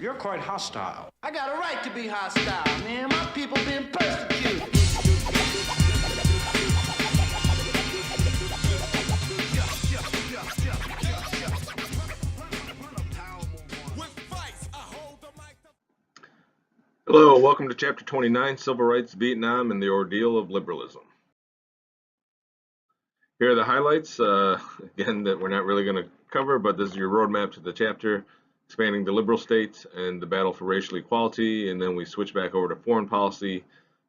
You're quite hostile. I got a right to be hostile, man. My people been persecuted. Hello, welcome to Chapter 29, Civil Rights, Vietnam, and the Ordeal of Liberalism. Here are the highlights, again, that we're not really going to cover, but this is your roadmap to the chapter, expanding the liberal states and the battle for racial equality, and then we switch back over to foreign policy,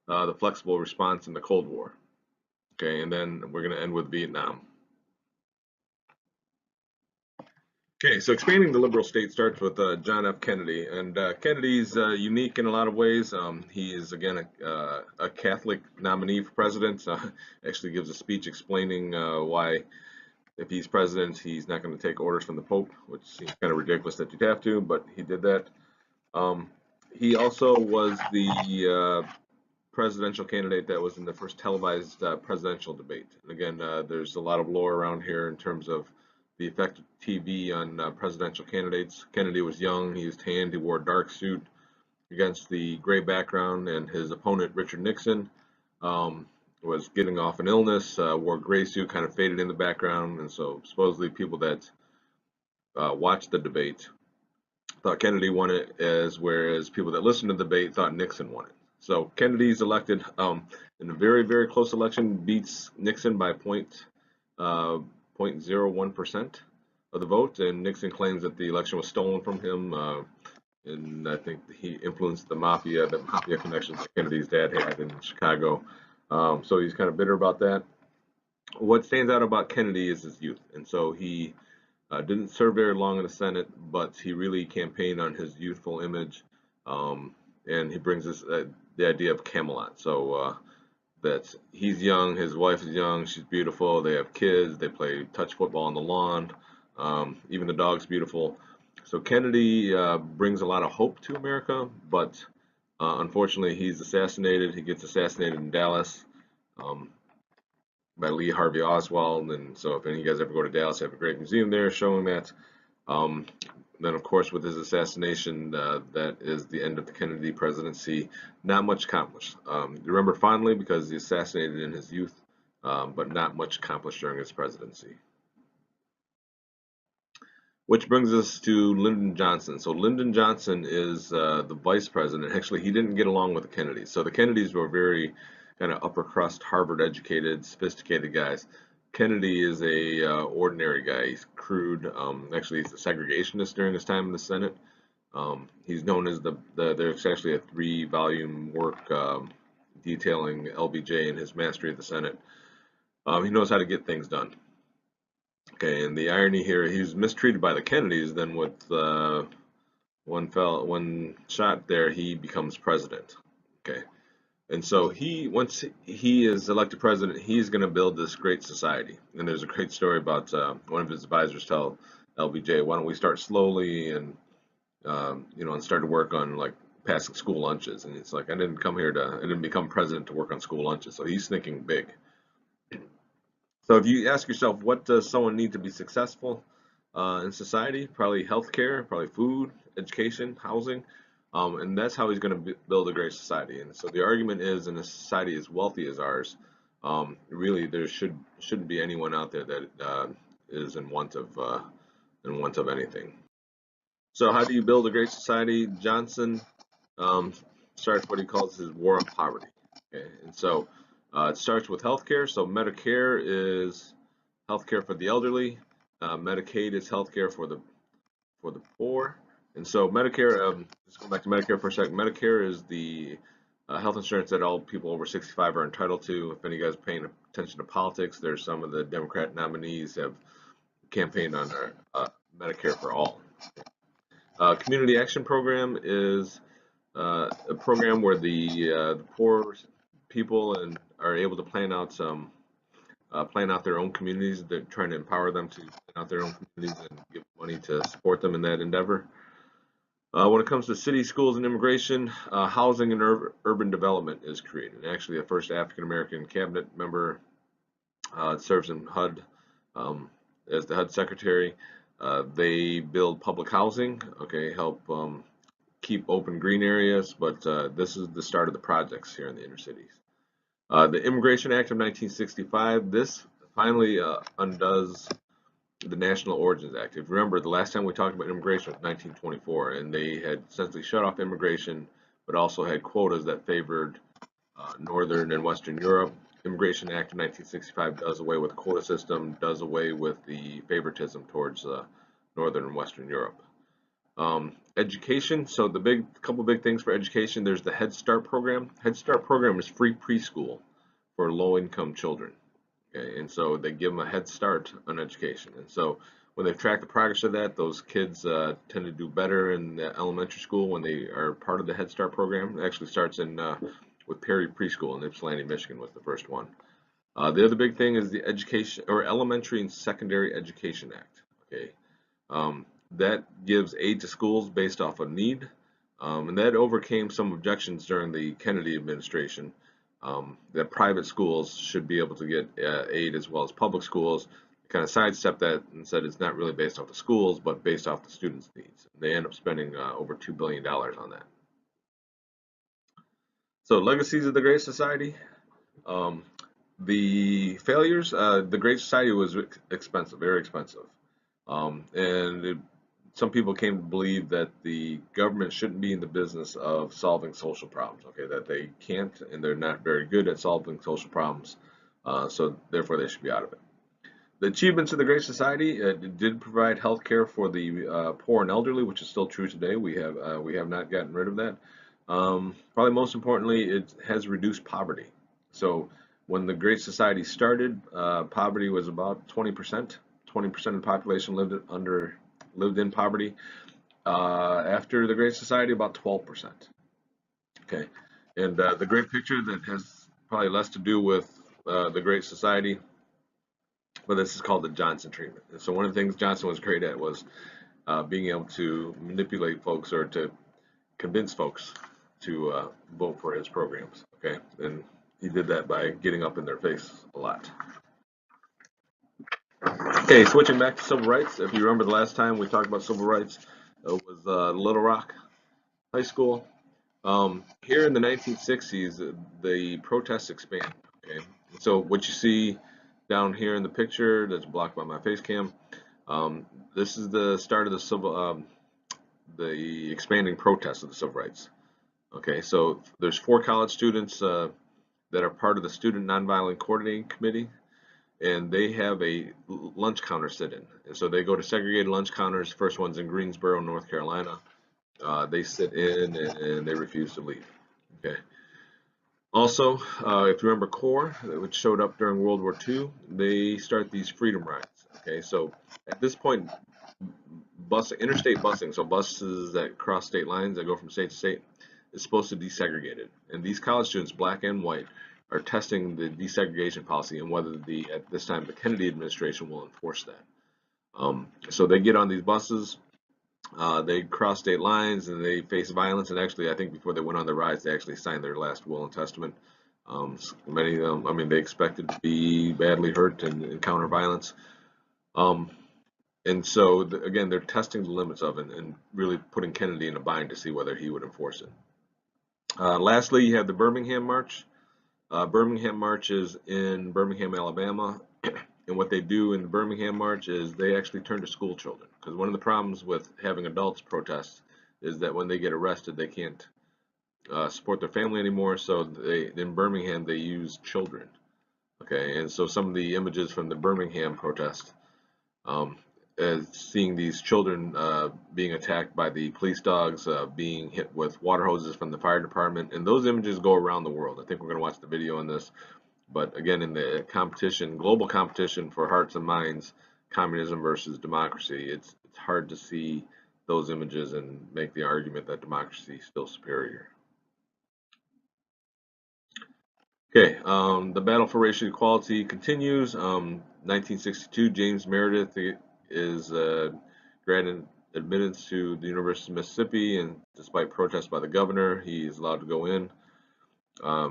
the flexible response in the Cold War. Okay, and then we're going to end with Vietnam. Okay, so expanding the liberal state starts with John F. Kennedy, and Kennedy's unique in a lot of ways. He is, again, a Catholic nominee for president. Actually gives a speech explaining why, if he's president, he's not going to take orders from the Pope, which seems kind of ridiculous that you'd have to, but he did that. He also was the presidential candidate that was in the first televised presidential debate. And again, there's a lot of lore around here in terms of the effect of TV on presidential candidates. Kennedy was young, he was tanned, he wore a dark suit against the gray background, and his opponent, Richard Nixon, was getting off an illness, wore a gray suit, kind of faded in the background, and so supposedly people that watched the debate thought Kennedy won it, whereas people that listened to the debate thought Nixon won it. So Kennedy's elected in a very, very close election, beats Nixon by 0.01% of the vote, and Nixon claims that the election was stolen from him, and I think he influenced the mafia connections that Kennedy's dad had in Chicago. So he's kind of bitter about that. What stands out about Kennedy is his youth, and so he didn't serve very long in the Senate, but he really campaigned on his youthful image, and he brings us the idea of Camelot. So that he's young, his wife is young, she's beautiful, they have kids, they play touch football on the lawn, even the dog's beautiful. So Kennedy brings a lot of hope to America, but unfortunately he's assassinated. He gets assassinated in Dallas by Lee Harvey Oswald, and so if any of you guys ever go to Dallas, they have a great museum there showing that. Then, of course, with his assassination, that is the end of the Kennedy presidency. Not much accomplished. Remember fondly because he assassinated in his youth, but not much accomplished during his presidency. Which brings us to Lyndon Johnson. So Lyndon Johnson is the vice president. Actually, he didn't get along with the Kennedys. So the Kennedys were very kind of upper crust, Harvard-educated, sophisticated guys. Kennedy is a ordinary guy. He's crude. Actually, he's a segregationist during his time in the Senate. He's known as there's actually a 3-volume work detailing LBJ and his mastery of the Senate. He knows how to get things done. Okay, and the irony here, he was mistreated by the Kennedys. Then with one shot there, he becomes president. Okay. And so once he is elected president, he's going to build this great society. And there's a great story about one of his advisors tell LBJ, why don't we start slowly and and start to work on like passing school lunches. And it's like, I didn't become president to work on school lunches. So he's thinking big. So if you ask yourself, what does someone need to be successful in society? Probably healthcare, probably food, education, housing. And that's how he's going to build a great society. And so the argument is, in a society as wealthy as ours, really there shouldn't be anyone out there that is in want of anything. So how do you build a great society? Johnson starts what he calls his war on poverty. Okay, and so it starts with healthcare. So Medicare is healthcare for the elderly. Medicaid is healthcare for the poor. And so Medicare, let's go back to Medicare for a second. Medicare is the health insurance that all people over 65 are entitled to. If any of you guys are paying attention to politics, there's some of the Democrat nominees have campaigned on Medicare for all. Community Action Program is a program where the poor people are able to plan out their own communities. They're trying to empower them to plan out their own communities and give money to support them in that endeavor. When it comes to city, schools, and immigration, housing and urban development is created. And actually, the first African-American cabinet member serves in HUD as the HUD secretary. They build public housing, okay, help keep open green areas, but this is the start of the projects here in the inner cities. The Immigration Act of 1965, this finally undoes the National Origins Act. If you remember, the last time we talked about immigration was 1924, and they had essentially shut off immigration, but also had quotas that favored Northern and Western Europe. Immigration Act of 1965 does away with the quota system, does away with the favoritism towards Northern and Western Europe. Education, so the couple big things for education, there's the Head Start program. Head Start program is free preschool for low-income children. Okay, and so they give them a head start on education. And so when they've tracked the progress of that, those kids tend to do better in the elementary school when they are part of the Head Start program. It actually starts in with Perry Preschool in Ypsilanti, Michigan was the first one. The other big thing is the Education or Elementary and Secondary Education Act. Okay, that gives aid to schools based off of need, and that overcame some objections during the Kennedy administration. That private schools should be able to get aid as well as public schools. Kind of sidestepped that and said it's not really based off the schools, but based off the students' needs. They end up spending over $2 billion on that. So legacies of the Great Society. The failures, the Great Society was expensive, very expensive. Some people came to believe that the government shouldn't be in the business of solving social problems, okay, that they can't and they're not very good at solving social problems, so therefore they should be out of it. The achievements of the Great Society, it did provide health care for the poor and elderly, which is still true today. We have not gotten rid of that. Probably most importantly, it has reduced poverty. So when the Great Society started, poverty was about 20%. 20% of the population lived in poverty. After the Great Society, about 12%. Okay, and the great picture that has probably less to do with the Great Society, but this is called the Johnson treatment. And so one of the things Johnson was great at was being able to manipulate folks or to convince folks to vote for his programs. Okay, and he did that by getting up in their face a lot. Okay, switching back to civil rights. If you remember the last time we talked about civil rights, it was Little Rock High School. Here in the 1960s, the protests expand. Okay, so what you see down here in the picture that's blocked by my face cam, this is the start of the expanding protests of the civil rights. Okay, so there's 4 college students that are part of the Student Nonviolent Coordinating Committee, and they have a lunch counter sit-in. And so they go to segregated lunch counters. First one's in Greensboro, North Carolina. They sit in and they refuse to leave. Okay. Also, if you remember CORE, which showed up during World War II, they start these freedom rides. Okay, so at this point, interstate busing, so buses that cross state lines that go from state to state, is supposed to be desegregated. And these college students, black and white, are testing the desegregation policy and whether at this time the Kennedy administration will enforce that. So they get on these buses, they cross state lines, and they face violence. And actually, I think before they went on the rides, they actually signed their last will and testament. Many of them, I mean, they expected to be badly hurt and encounter violence. And so, again, they're testing the limits of it and really putting Kennedy in a bind to see whether he would enforce it. Lastly, you have the Birmingham March. Birmingham March is in Birmingham, Alabama. And what they do in the Birmingham March is they actually turn to school children. Because one of the problems with having adults protest is that when they get arrested, they can't support their family anymore. So in Birmingham, they use children. Okay, and so some of the images from the Birmingham protest, as seeing these children being attacked by the police dogs, being hit with water hoses from the fire department, and those images go around the world. I think we're going to watch the video on this. But again, in the competition, global competition for hearts and minds, communism versus democracy, it's hard to see those images and make the argument that democracy is still superior. Okay, the battle for racial equality continues. 1962, James Meredith is granted admittance to the University of Mississippi, and despite protests by the governor, he is allowed to go in.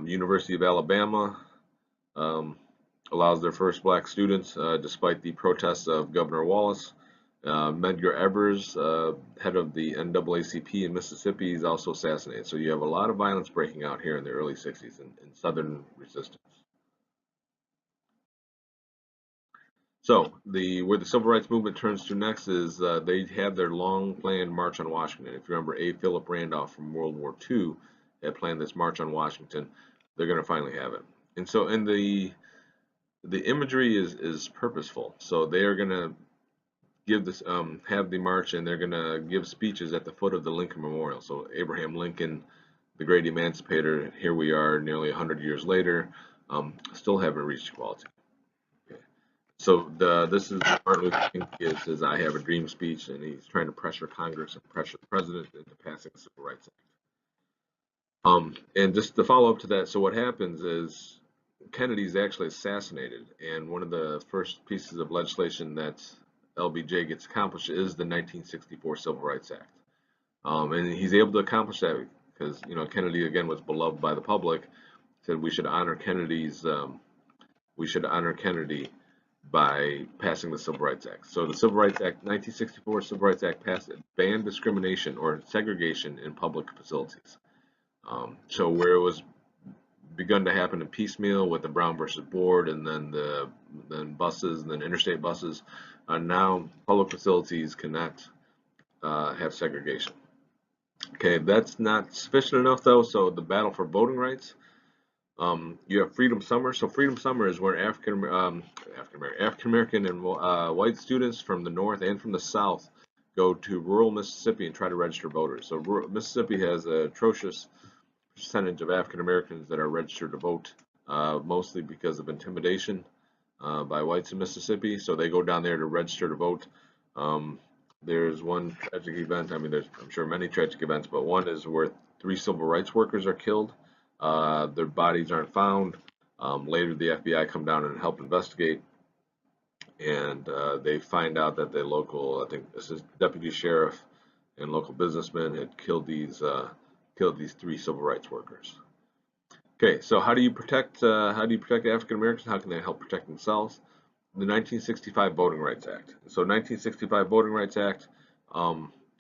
University of Alabama allows their first black students, despite the protests of Governor Wallace, Medgar Evers, head of the NAACP in Mississippi, is also assassinated. So you have a lot of violence breaking out here in the early 60s in Southern resistance. So where the civil rights movement turns to next is they had their long planned March on Washington. If you remember, A. Philip Randolph from World War II had planned this March on Washington. They're going to finally have it. And so, and the imagery is purposeful. So they are going to give this have the march, and they're going to give speeches at the foot of the Lincoln Memorial. So Abraham Lincoln, the great emancipator, here we are nearly 100 years later, still haven't reached equality. So this is Martin Luther King gives his "I Have a Dream" speech, and he's trying to pressure Congress and pressure the president into passing the Civil Rights Act. And just to follow up to that, so what happens is Kennedy's actually assassinated, and one of the first pieces of legislation that LBJ gets accomplished is the 1964 Civil Rights Act. And he's able to accomplish that because Kennedy again was beloved by the public. Said we should honor Kennedy by passing the Civil Rights Act. So the Civil Rights Act, 1964 Civil Rights Act passed it, banned discrimination or segregation in public facilities. So where it was begun to happen in piecemeal with the Brown versus Board, and then buses, and then interstate buses, now public facilities cannot have segregation. Okay, that's not sufficient enough though. So the battle for voting rights. You have Freedom Summer. So Freedom Summer is where African American and white students from the North and from the South go to rural Mississippi and try to register voters. So Mississippi has an atrocious percentage of African Americans that are registered to vote, mostly because of intimidation by whites in Mississippi. So they go down there to register to vote. There's one tragic event. I mean, there's I'm sure many tragic events, but one is where 3 civil rights workers are killed. Their bodies aren't found. Later, the FBI come down and help investigate, and they find out that the local, I think this is deputy sheriff and local businessmen, had killed these 3 civil rights workers. Okay, so how do you protect African Americans? How can they help protect themselves? The 1965 Voting Rights Act. So 1965 Voting Rights Act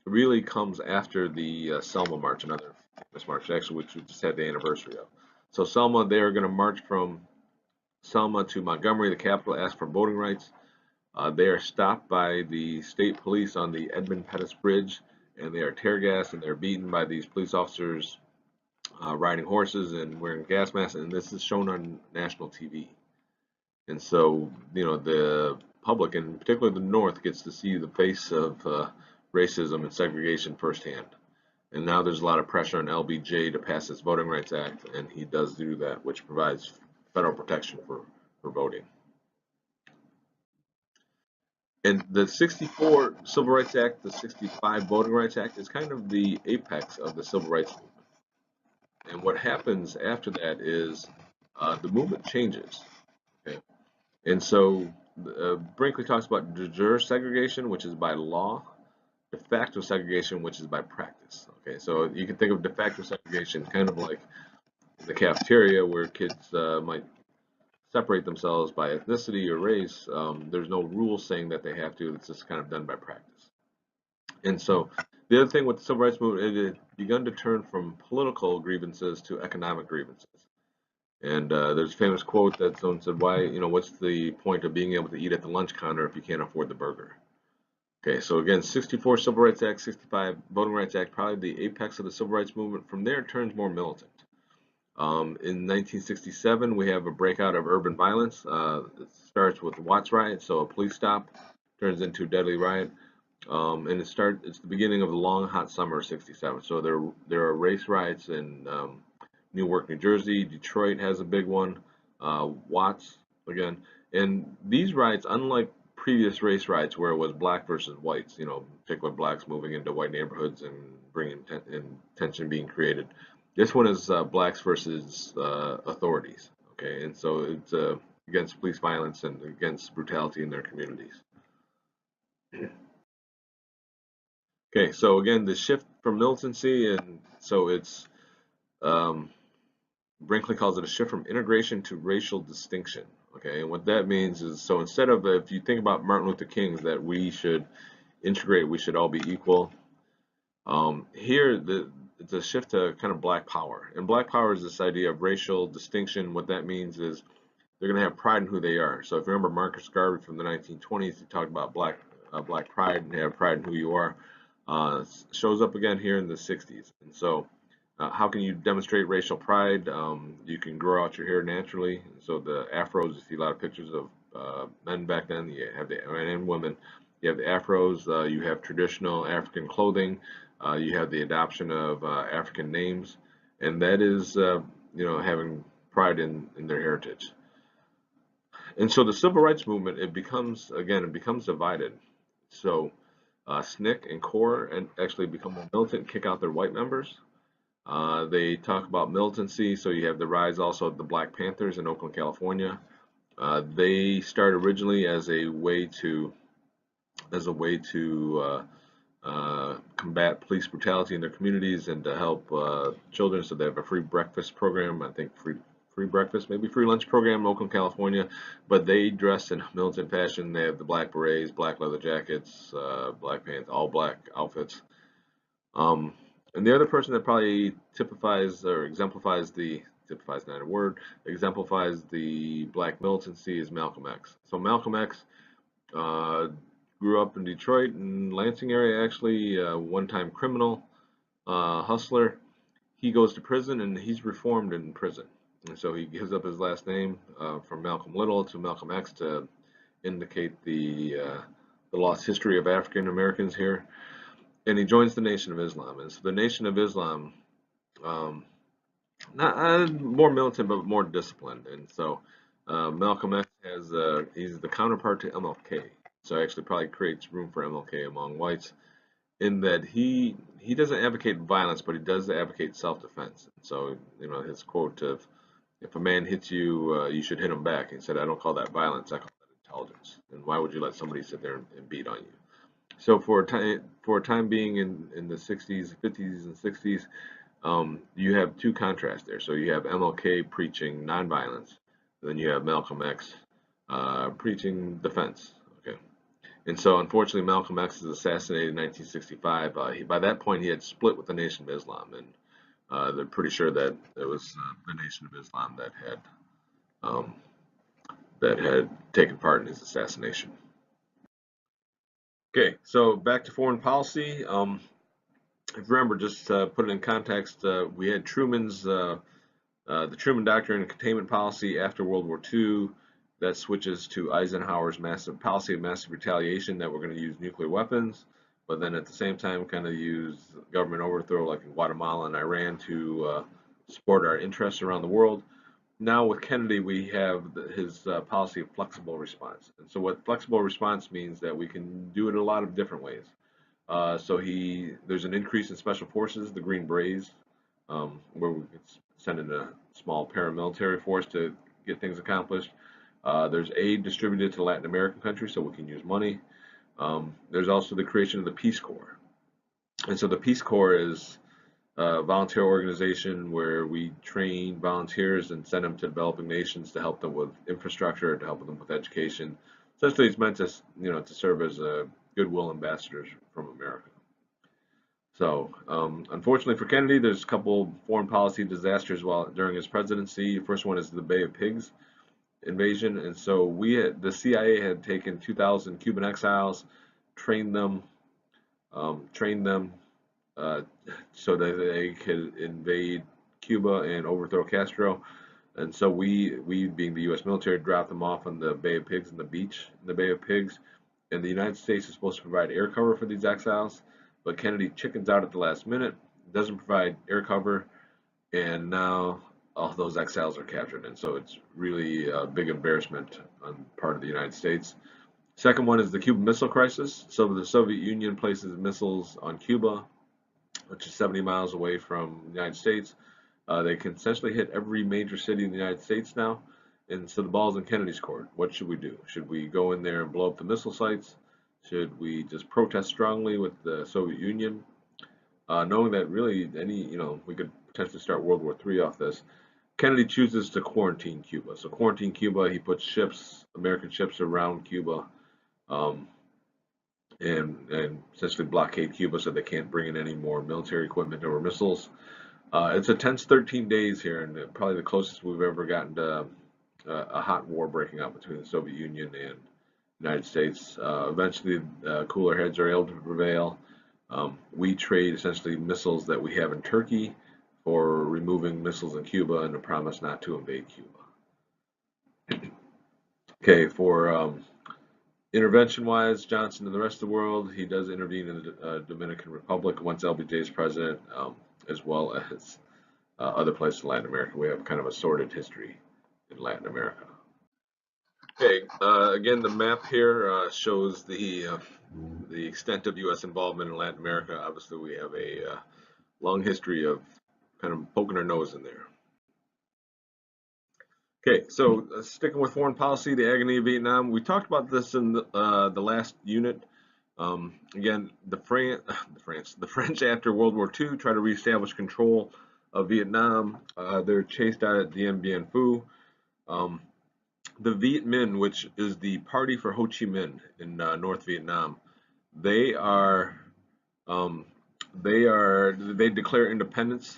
really comes after the Selma March, another famous march, actually, which we just had the anniversary of. So Selma, they are going to march from Selma to Montgomery, the capital, ask for voting rights. They are stopped by the state police on the Edmund Pettus Bridge, and they are tear gassed, and they're beaten by these police officers riding horses and wearing gas masks, and this is shown on national TV. And so, the public, and particularly the North, gets to see the face of racism and segregation firsthand. And now there's a lot of pressure on LBJ to pass this Voting Rights Act, and he does do that, which provides federal protection for voting. And the 64 Civil Rights Act, the 65 Voting Rights Act, is kind of the apex of the Civil Rights Movement. And what happens after that is the movement changes. Okay? And so Brinkley talks about de jure segregation, which is by law, de facto segregation, which is by practice. Okay, so you can think of de facto segregation kind of like the cafeteria, where kids might separate themselves by ethnicity or race. There's no rule saying that they have to. It's just kind of done by practice. And so the other thing with the civil rights movement, it had begun to turn from political grievances to economic grievances. And there's a famous quote that someone said, what's the point of being able to eat at the lunch counter if you can't afford the burger? Okay, so again, 64 Civil Rights Act, 65 Voting Rights Act, probably the apex of the civil rights movement. From there, it turns more militant. In 1967, we have a breakout of urban violence. It starts with Watts riot, so a police stop turns into a deadly riot. And it's the beginning of the long, hot summer of 67. So there are race riots in Newark, New Jersey. Detroit has a big one. Watts, again. And these riots, unlike previous race riots where it was black versus whites, particularly blacks moving into white neighborhoods and bringing tension being created. This one is blacks versus authorities, okay? And so it's against police violence and against brutality in their communities. Okay, so again, the shift from militancy, and so it's, Brinkley calls it a shift from integration to racial distinction. Okay, and what that means is, so instead of, if you think about Martin Luther King's, that we should integrate. We should all be equal. Here, it's a shift to kind of black power. And black power is this idea of racial distinction. What that means is they're going to have pride in who they are. So if you remember Marcus Garvey from the 1920s, he talked about black pride and have pride in who you are. Shows up again here in the 60s. And so how can you demonstrate racial pride? You can grow out your hair naturally. So the afros, you see a lot of pictures of men back then. You have and women. You have the afros. You have traditional African clothing. You have the adoption of African names, and that is, having pride in their heritage. And so the civil rights movement, it becomes divided. So SNCC and CORE and actually become more militant, kick out their white members. They talk about militancy, so you have the rise also of the Black Panthers in Oakland, California. They start originally as a way to combat police brutality in their communities and to help children. So they have a free breakfast program, I think free breakfast, maybe free lunch program in Oakland, California. But they dress in militant fashion. They have the black berets, black leather jackets, black pants, all black outfits. And the other person that probably typifies or exemplifies typifies not a word, exemplifies the black militancy is Malcolm X. So Malcolm X grew up in Detroit and Lansing area, actually, one-time criminal, hustler. He goes to prison and he's reformed in prison. And so he gives up his last name from Malcolm Little to Malcolm X to indicate the lost history of African Americans here. And he joins the Nation of Islam. And so the Nation of Islam, not more militant but more disciplined. And so Malcolm X he's the counterpart to MLK. So actually probably creates room for MLK among whites in that he doesn't advocate violence, but he does advocate self-defense. So, his quote of, if a man hits you, you should hit him back. He said, I don't call that violence, I call that intelligence. And why would you let somebody sit there and beat on you? So for a time being in the 60s, 50s, and 60s, you have two contrasts there. So you have MLK preaching nonviolence, and then you have Malcolm X preaching defense. Okay. And so, unfortunately, Malcolm X is assassinated in 1965. By that point, he had split with the Nation of Islam, and they're pretty sure that it was the Nation of Islam that had taken part in his assassination. Okay, so back to foreign policy. If you remember, just put it in context, we had the Truman Doctrine and containment policy after World War II. That switches to Eisenhower's policy of massive retaliation, that we're going to use nuclear weapons, but then at the same time kind of use government overthrow like in Guatemala and Iran to support our interests around the world. Now with Kennedy, we have his policy of flexible response. And so what flexible response means that we can do it a lot of different ways. So there's an increase in special forces, the Green Berets, where we could send in a small paramilitary force to get things accomplished. There's aid distributed to Latin American countries, so we can use money. There's also the creation of the Peace Corps. And so the Peace Corps is a volunteer organization where we train volunteers and send them to developing nations to help them with infrastructure, to help them with education. Essentially, it's meant to, to serve as goodwill ambassadors from America. So, unfortunately for Kennedy, there's a couple foreign policy disasters during his presidency. The first one is the Bay of Pigs invasion, and so the CIA had taken 2,000 Cuban exiles, trained them so that they could invade Cuba and overthrow Castro. And so we being the U.S. military, dropped them off on the Bay of Pigs, in the beach in the Bay of Pigs. And the United States is supposed to provide air cover for these exiles, but Kennedy chickens out at the last minute, doesn't provide air cover, and now all those exiles are captured. And so it's really a big embarrassment on part of the United States. Second one is the Cuban Missile Crisis. So the Soviet Union places missiles on Cuba, which is 70 miles away from the United States. They can essentially hit every major city in the United States now. And so the ball's in Kennedy's court. What should we do? Should we go in there and blow up the missile sites? Should we just protest strongly with the Soviet Union? Knowing that really we could potentially start World War III off this. Kennedy chooses to quarantine Cuba. So quarantine Cuba, he puts American ships around Cuba. and essentially blockade Cuba so they can't bring in any more military equipment or missiles. It's a tense 13 days here, and probably the closest we've ever gotten to a hot war breaking out between the Soviet Union and the United States. Eventually, cooler heads are able to prevail. We trade essentially missiles that we have in Turkey for removing missiles in Cuba and a promise not to invade Cuba. Okay, for intervention-wise, Johnson and the rest of the world, he does intervene in the Dominican Republic once LBJ is president, as well as other places in Latin America. We have kind of a sordid history in Latin America. Okay, again, the map here shows the extent of U.S. involvement in Latin America. Obviously, we have a long history of kind of poking our nose in there. Okay, so sticking with foreign policy, the agony of Vietnam. We talked about this in the last unit. Again, the French after World War II try to reestablish control of Vietnam. They're chased out at Dien Bien Phu. The Viet Minh, which is the party for Ho Chi Minh in North Vietnam, they declare independence,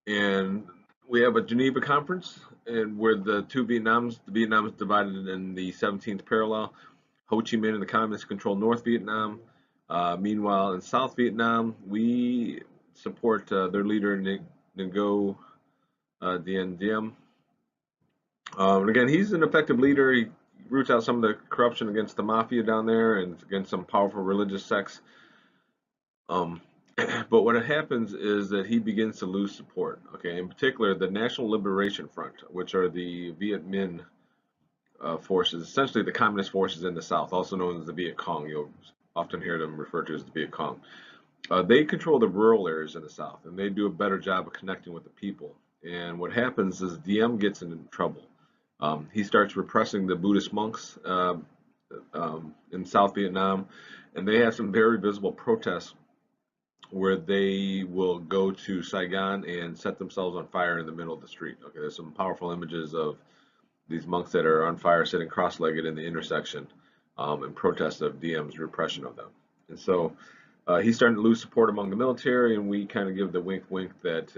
and we have a Geneva Conference, and where the Vietnam is divided in the 17th parallel. Ho Chi Minh and the communists control North Vietnam. Meanwhile, in South Vietnam, we support their leader Ngo Dien Diem. And again, he's an effective leader. He roots out some of the corruption against the mafia down there and against some powerful religious sects. But what happens is that he begins to lose support. Okay, in particular, the National Liberation Front, which are the Viet Minh forces, essentially the communist forces in the South, also known as the Viet Cong. You'll often hear them referred to as the Viet Cong. They control the rural areas in the South, and they do a better job of connecting with the people. And what happens is Diem gets into trouble. He starts repressing the Buddhist monks in South Vietnam, and they have some very visible protests where they will go to Saigon and set themselves on fire in the middle of the street. Okay, there's some powerful images of these monks that are on fire sitting cross-legged in the intersection in protest of Diem's repression of them. And so he's starting to lose support among the military, and we kind of give the wink that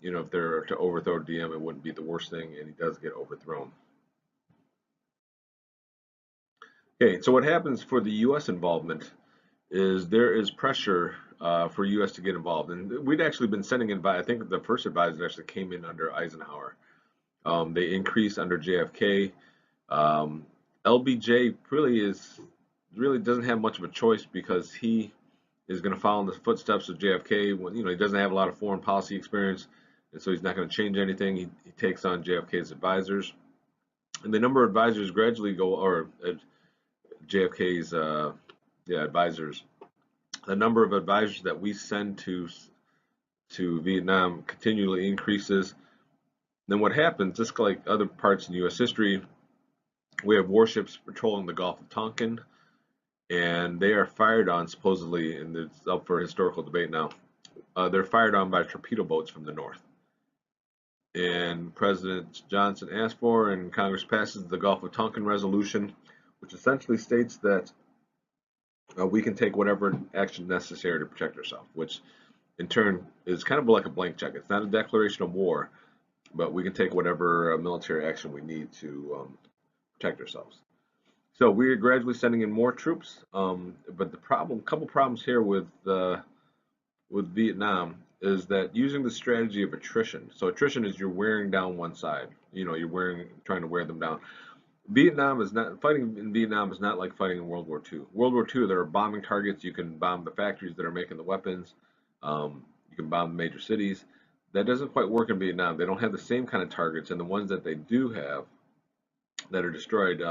if they're to overthrow Diem, it wouldn't be the worst thing, and he does get overthrown. Okay, so what happens for the U.S. involvement is there is pressure for U.S. to get involved, and we'd actually been sending in I think the first advisors actually came in under Eisenhower. They increased under JFK. LBJ really doesn't have much of a choice because he is going to follow in the footsteps of JFK. When, he doesn't have a lot of foreign policy experience, and so he's not going to change anything. He takes on JFK's advisors, and the number of advisors gradually JFK's advisors. The number of advisors that we send to Vietnam continually increases. Then what happens, just like other parts in U.S. history, we have warships patrolling the Gulf of Tonkin, and they are fired on supposedly, and it's up for historical debate now. They're fired on by torpedo boats from the north. And President Johnson asked for, and Congress passes the Gulf of Tonkin resolution, which essentially states that we can take whatever action necessary to protect ourselves, which in turn is kind of like a blank check. It's not a declaration of war, but we can take whatever military action we need to protect ourselves. So we are gradually sending in more troops, but the couple problems here with Vietnam is that using the strategy of attrition. So attrition is you're wearing down one side. You're trying to wear them down. Fighting in Vietnam is not like fighting in World War II. World War II, there are bombing targets. You can bomb the factories that are making the weapons. You can bomb major cities. That doesn't quite work in Vietnam. They don't have the same kind of targets, and the ones that they do have that are destroyed,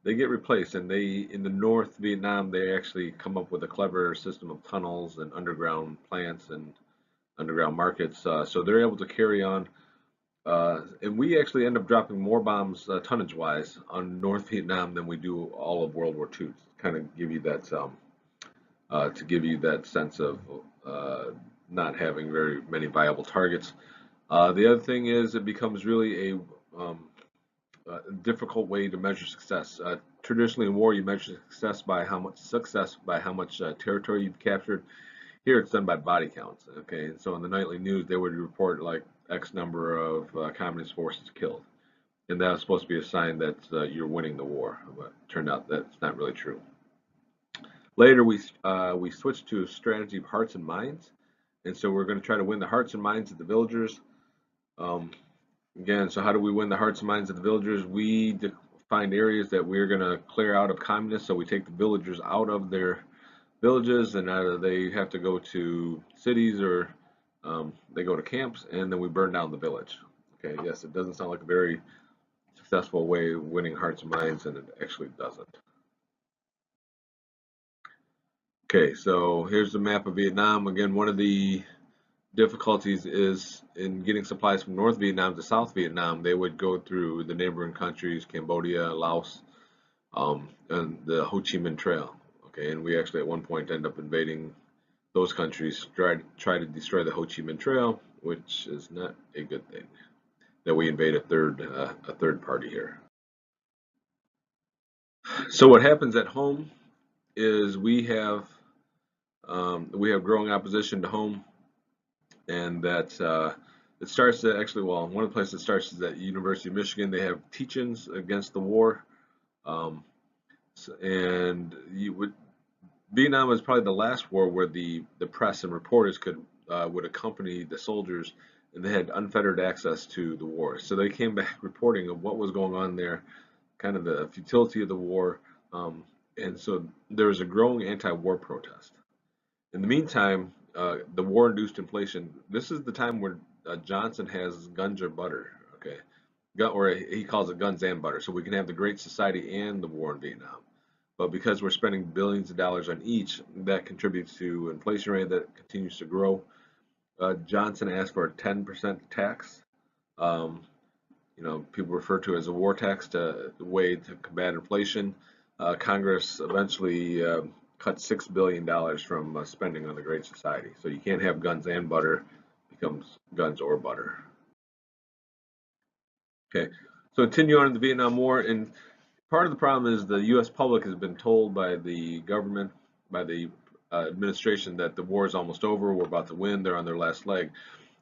they get replaced. And in the North Vietnam, they actually come up with a clever system of tunnels and underground plants and underground markets. So they're able to carry on. And we actually end up dropping more bombs tonnage-wise on North Vietnam than we do all of World War II. To kind of give you that sense of not having very many viable targets. The other thing is it becomes really a difficult way to measure success. traditionally in war you measure success by how much territory you've captured. Here it's done by body counts. Okay, and so in the nightly news they would report like X number of communist forces killed, and that was supposed to be a sign that you're winning the war. But it turned out that's not really true. Later we switched to a strategy of hearts and minds, and so we're going to try to win the hearts and minds of the villagers. Um, Again, so how do we win the hearts and minds of the villagers? We find areas that we're going to clear out of communists, so we take the villagers out of their villages, and they have to go to cities or they go to camps, and then we burn down the village. Okay, yes, it doesn't sound like a very successful way of winning hearts and minds, and it actually doesn't. Okay, so here's the map of Vietnam. Again, one of the difficulties is in getting supplies from North Vietnam to South Vietnam. They would go through the neighboring countries, Cambodia, Laos, and the Ho Chi Minh Trail. Okay, and we actually at one point end up invading those countries, try to destroy the Ho Chi Minh Trail, which is not a good thing. That we invade a third party here. So what happens at home is we have growing opposition to home, and that it starts at actually, well, one of the places it starts is at University of Michigan. They have teach-ins against the war, and Vietnam was probably the last war where the press and reporters would accompany the soldiers, and they had unfettered access to the war. So they came back reporting of what was going on there, kind of the futility of the war, and so there was a growing anti-war protest. In the meantime, the war-induced inflation. This is the time where Johnson has guns or butter. Okay, or he calls it guns and butter. So we can have the Great Society and the war in Vietnam. But because we're spending billions of dollars on each, that contributes to inflation rate that continues to grow. Johnson asked for a 10% tax. People refer to it as a war tax, to the way to combat inflation. Congress eventually cut $6 billion from spending on the Great Society. So you can't have guns and butter, it becomes guns or butter. Okay, so continue on to the Vietnam War, and part of the problem is the U.S. public has been told by the government, by the administration, that the war is almost over, we're about to win, they're on their last leg.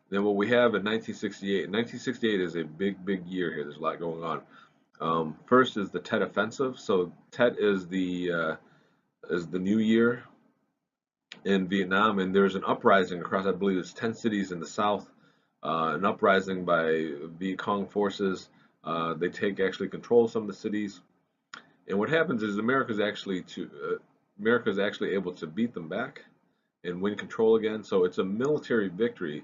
Then what we have in 1968, 1968 is a big year here, there's a lot going on. First is the Tet Offensive. So Tet is the new year in Vietnam, and there's an uprising across, I believe it's 10 cities in the south, an uprising by Viet Cong forces. They take actually control of some of the cities, and what happens is America's actually able to beat them back and win control again. So it's a military victory,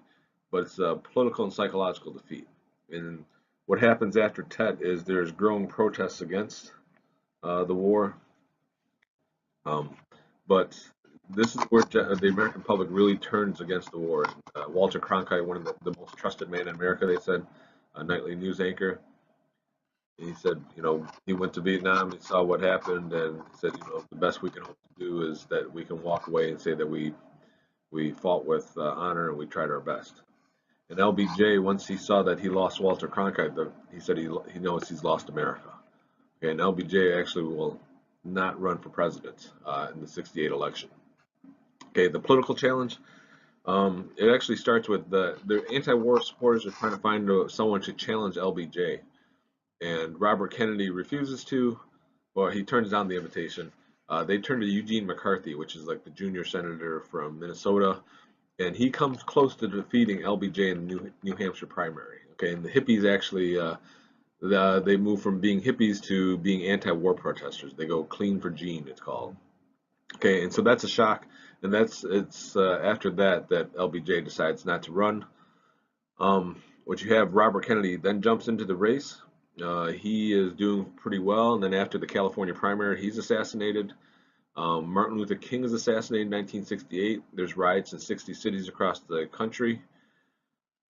but it's a political and psychological defeat. And what happens after Tet is there's growing protests against the war. But this is where the American public really turns against the war. Walter Cronkite, one of the most trusted man in America, they said, a nightly news anchor, he said, he went to Vietnam, he saw what happened, and he said, the best we can hope to do is that we can walk away and say that we fought with honor and we tried our best. And LBJ, once he saw that he lost Walter Cronkite, he said he knows he's lost America. Okay, and LBJ actually will not run for president in the '68 election. Okay, the political challenge. It actually starts with the anti-war supporters are trying to find someone to challenge LBJ, and Robert Kennedy refuses to, or he turns down the invitation. They turn to Eugene McCarthy, which is like the junior senator from Minnesota, and he comes close to defeating LBJ in the New Hampshire primary. Okay, and the hippies actually they move from being hippies to being anti-war protesters. They go clean for Gene, it's called. Okay, and so that's a shock, and it's after that LBJ decides not to run. What you have, Robert Kennedy then jumps into the race. He is doing pretty well, and then after the California primary, he's assassinated. Martin Luther King is assassinated in 1968. There's riots in 60 cities across the country.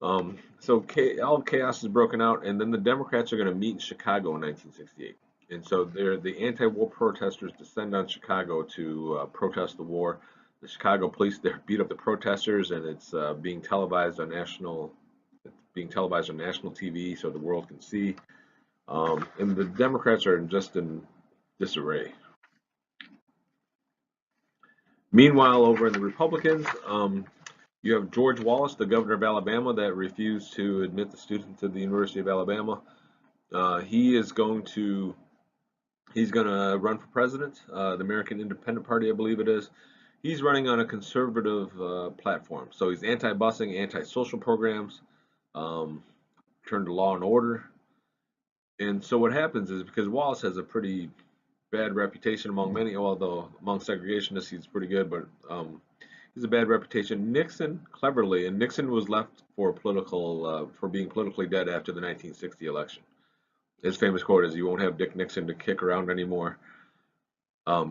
So all chaos is broken out, and then the Democrats are going to meet in Chicago in 1968. And so the anti-war protesters descend on Chicago to protest the war. The Chicago police beat up the protesters, and it's being televised on national TV, so the world can see. And the Democrats are just in disarray. Meanwhile, over in the Republicans, you have George Wallace, the governor of Alabama, that refused to admit the students to the University of Alabama. He's going to run for president. The American Independent Party, I believe it is. He's running on a conservative platform. So he's anti-busing, anti-social programs, turned to law and order. And so what happens is, because Wallace has a pretty bad reputation among many, although among segregationists he's pretty good, but he's a bad reputation. Nixon, cleverly, and Nixon was left for being politically dead after the 1960 election. His famous quote is, "You won't have Dick Nixon to kick around anymore."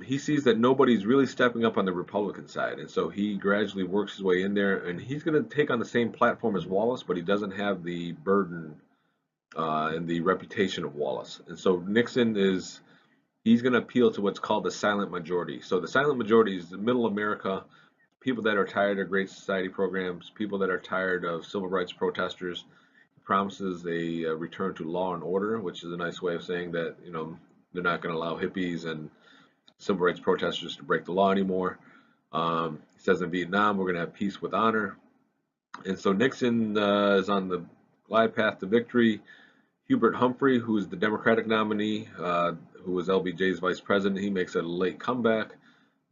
He sees that nobody's really stepping up on the Republican side, and so he gradually works his way in there, and he's going to take on the same platform as Wallace, but he doesn't have the burden and the reputation of Wallace. And so he's going to appeal to what's called the silent majority. So the silent majority is the middle America, people that are tired of Great Society programs, people that are tired of civil rights protesters. He promises a return to law and order, which is a nice way of saying that, they're not going to allow hippies and civil rights protesters to break the law anymore. He says in Vietnam, we're going to have peace with honor. And so Nixon is on the glide path to victory. Hubert Humphrey, who is the Democratic nominee, who was LBJ's vice president, he makes a late comeback,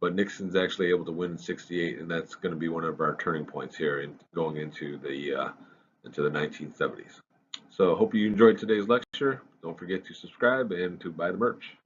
but Nixon's actually able to win in '68, and that's going to be one of our turning points here in going into the 1970s. So I hope you enjoyed today's lecture. Don't forget to subscribe and to buy the merch.